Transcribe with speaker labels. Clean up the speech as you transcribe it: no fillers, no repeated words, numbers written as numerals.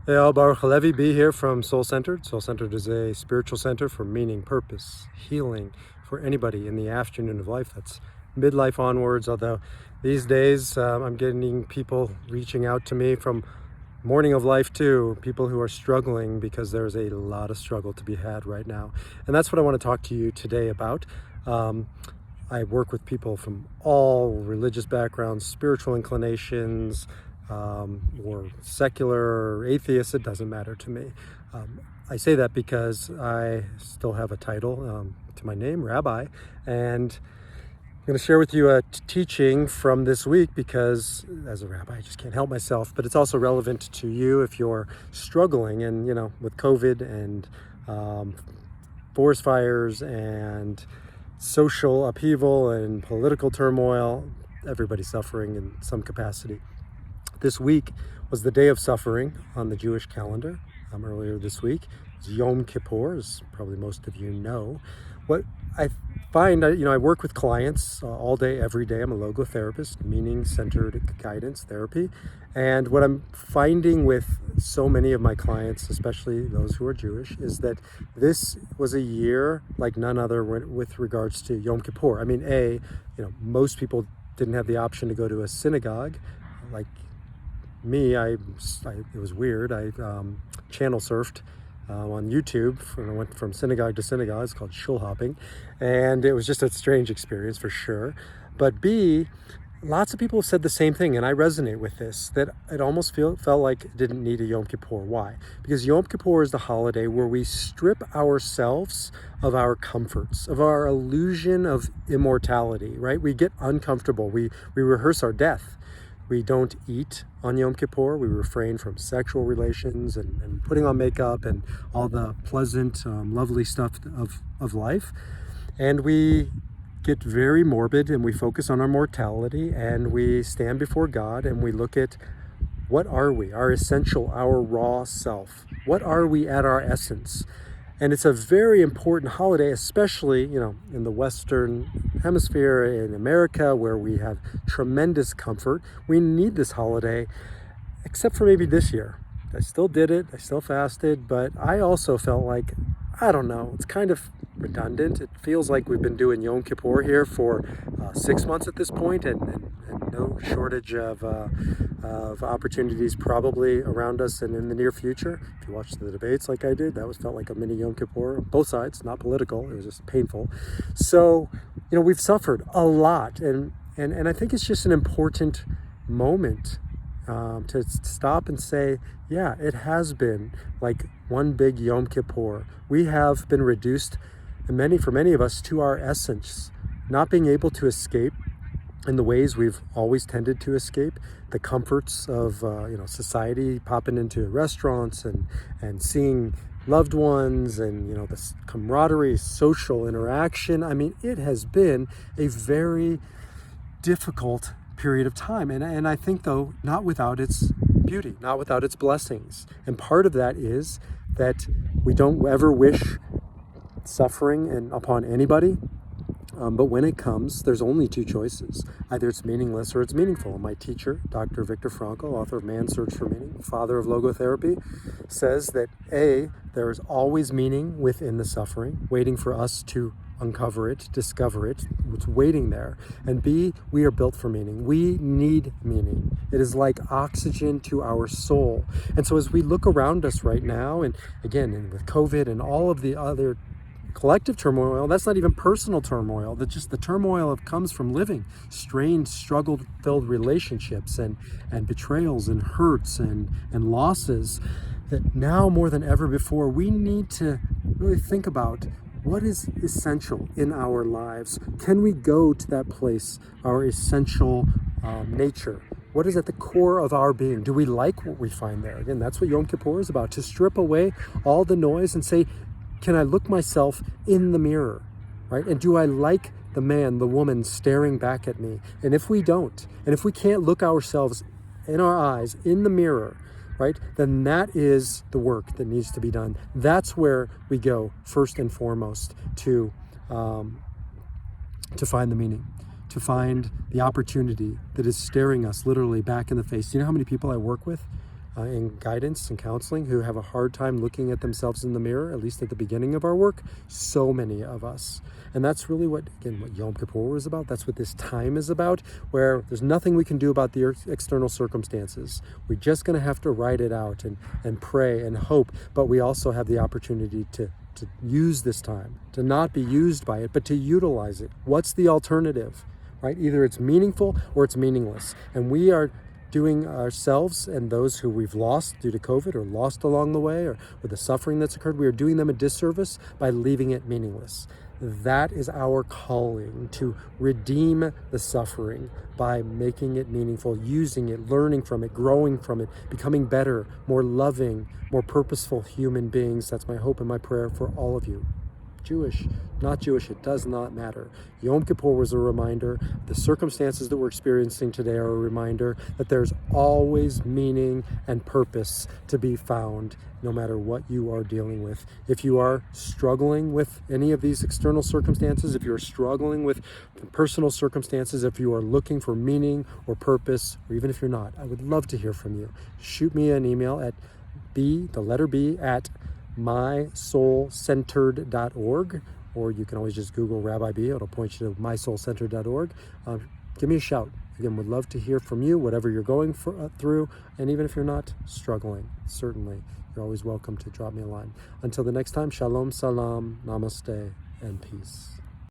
Speaker 1: Hey, all, Baruch Halevi, B here from Soul Centered. Soul Centered is a spiritual center for meaning, purpose, healing for anybody in the afternoon of life. That's midlife onwards, although these days I'm getting people reaching out to me from morning of life too, people who are struggling because there's a lot of struggle to be had right now. And that's what I want to talk to you today about. Um, I work with people from all religious backgrounds, spiritual inclinations, or secular or atheist, it doesn't matter to me. I say that because I still have a title to my name, Rabbi, and I'm going to share with you a teaching from this week because as a rabbi, I just can't help myself, but it's also relevant to you if you're struggling and, with COVID and um, forest fires and social upheaval and political turmoil, everybody's suffering in some capacity. This week was the day of suffering on the Jewish calendar. Earlier this week, it was Yom Kippur, as probably most of you know. What I find, I work with clients all day, every day. I'm a logotherapist, meaning-centered guidance therapy. And what I'm finding with so many of my clients, especially those who are Jewish, is that this was a year like none other with regards to Yom Kippur. I mean, most people didn't have the option to go to a synagogue. Like me, it was weird. I channel surfed on YouTube. I went from synagogue to synagogue. It's called shul hopping, and it was just a strange experience for sure. But B, lots of people have said the same thing, and I resonate with this, that it almost felt like it didn't need a Yom Kippur. Why? Because Yom Kippur is the holiday where we strip ourselves of our comforts, of our illusion of immortality, right? We get uncomfortable. We rehearse our death. We don't eat on Yom Kippur. We refrain from sexual relations and putting on makeup and all the pleasant, lovely stuff of life. And we get very morbid and we focus on our mortality and we stand before God and we look at what are we, our essential, our raw self. What are we at our essence? And it's a very important holiday, especially, in the Western Hemisphere, in America, where we have tremendous comfort. We need this holiday, except for maybe this year. I still did it, I still fasted, but I also felt like, I don't know, it's kind of redundant. It feels like we've been doing Yom Kippur here for 6 months at this point, and no shortage of opportunities probably around us and in the near future. If you watched the debates like I did, felt like a mini Yom Kippur. Both sides, not political. It was just painful. So, we've suffered a lot, and I think it's just an important moment to stop and say, yeah, it has been like one big Yom Kippur. We have been reduced, for many of us, to our essence, not being able to escape in the ways we've always tended to escape, the comforts of society, popping into restaurants and seeing loved ones and this camaraderie, social interaction. I mean, it has been a very difficult period of time, and I think, though, not without its beauty, not without its blessings. And part of that is that we don't ever wish suffering upon anybody. But when it comes, there's only two choices. Either it's meaningless or it's meaningful. My teacher, Dr. Viktor Frankl, author of Man's Search for Meaning, father of logotherapy, says that there is always meaning within the suffering, waiting for us to uncover it, discover it. It's waiting there. And B, we are built for meaning. We need meaning. It is like oxygen to our soul. And so as we look around us right now, and again, with COVID and all of the other collective turmoil, that's not even personal turmoil, that's just the turmoil that comes from living strained, struggle-filled relationships and betrayals and hurts and losses, that now more than ever before, we need to really think about what is essential in our lives. Can we go to that place, our essential nature? What is at the core of our being? Do we like what we find there? Again, that's what Yom Kippur is about, to strip away all the noise and say, can I look myself in the mirror, right? And do I like the man, the woman staring back at me? And if we don't, and if we can't look ourselves in our eyes, in the mirror, right, then that is the work that needs to be done. That's where we go first and foremost to find the meaning, to find the opportunity that is staring us literally back in the face. Do you know how many people I work with in guidance and counseling who have a hard time looking at themselves in the mirror, at least at the beginning of our work. So many of us. And that's really what Yom Kippur is about. That's what this time is about, where there's nothing we can do about the external circumstances. We're just going to have to write it out and pray and hope. But we also have the opportunity to use this time, to not be used by it, but to utilize it. What's the alternative, right? Either it's meaningful or it's meaningless. And we are doing ourselves and those who we've lost due to COVID or lost along the way or with the suffering that's occurred, we are doing them a disservice by leaving it meaningless. That is our calling, to redeem the suffering by making it meaningful, using it, learning from it, growing from it, becoming better, more loving, more purposeful human beings. That's my hope and my prayer for all of you. Jewish, not Jewish, it does not matter. Yom Kippur was a reminder. The circumstances that we're experiencing today are a reminder that there's always meaning and purpose to be found, no matter what you are dealing with. If you are struggling with any of these external circumstances, if you're struggling with personal circumstances, if you are looking for meaning or purpose, or even if you're not, I would love to hear from you. Shoot me an email at the letter B, at mysoulcentered.org, or you can always just Google Rabbi B. It'll point you to mysoulcentered.org. Give me a shout. Again, would love to hear from you, whatever you're going through, and even if you're not struggling, certainly, you're always welcome to drop me a line. Until the next time, shalom, salam, namaste, and peace.